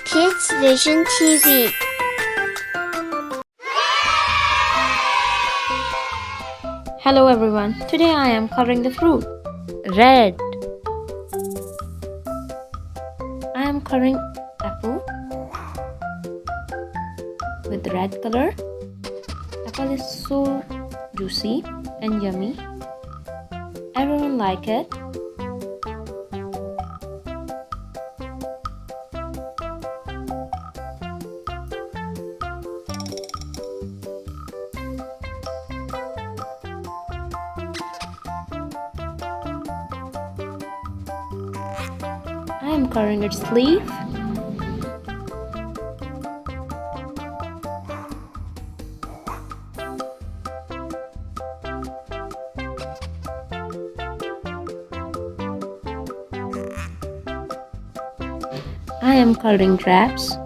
KidsVision TV. Hello everyone, today I am coloring the fruit. Red. I am coloring apple with red color. Apple is so juicy and yummy. Everyone like it. I am coloring its leaf. I am coloring grapes.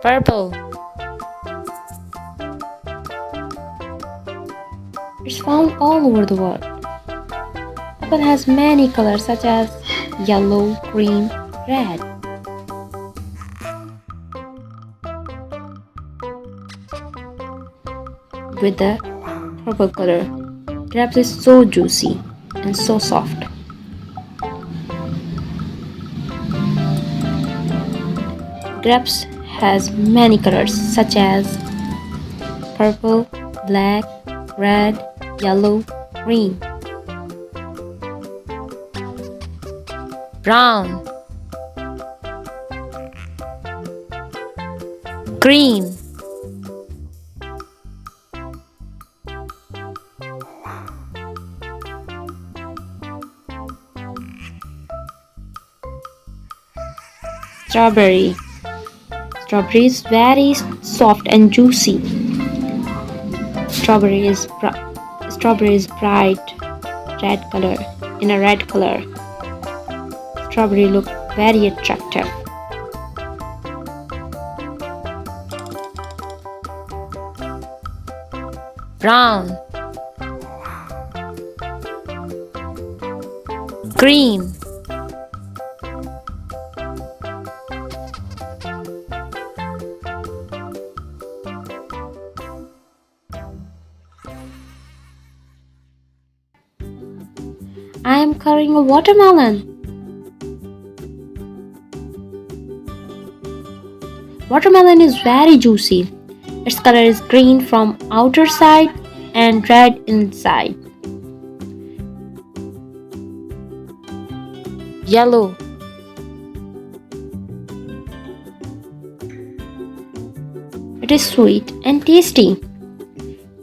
Purple. It's found all over the world. Apple has many colors such as yellow, green, red. With the purple color, grapes is so juicy and so soft. Grapes has many colors such as purple, black, red, yellow, green. Brown, green, strawberry. Strawberry is very soft and juicy. Strawberry is bright red color. In a red color, strawberry look very attractive. Brown, green, I am coloring a watermelon. Watermelon is very juicy. Its color is green from outer side and red inside. Yellow. It is sweet and tasty.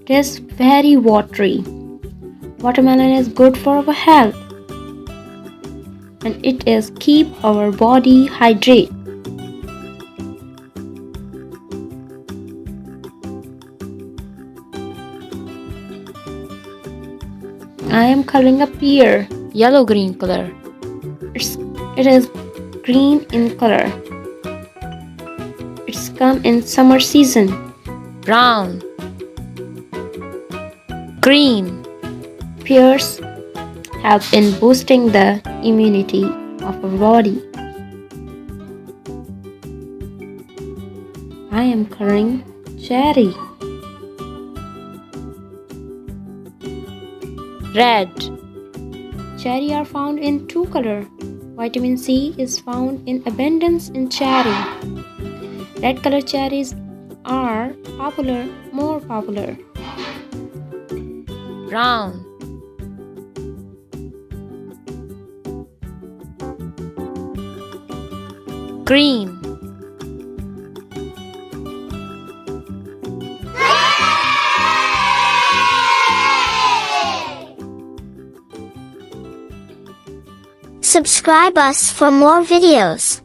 It is very watery. Watermelon is good for our health and it is keep our body hydrated. I am coloring a pear, yellow-green color. It is green in color. It's come in summer season. Brown, green. Pears help in boosting the immunity of our body. I am coloring cherry. Red. Cherry are found in two colors. Vitamin C is found in abundance in cherry. Red color cherries are more popular. Brown. Green. Subscribe us for more videos.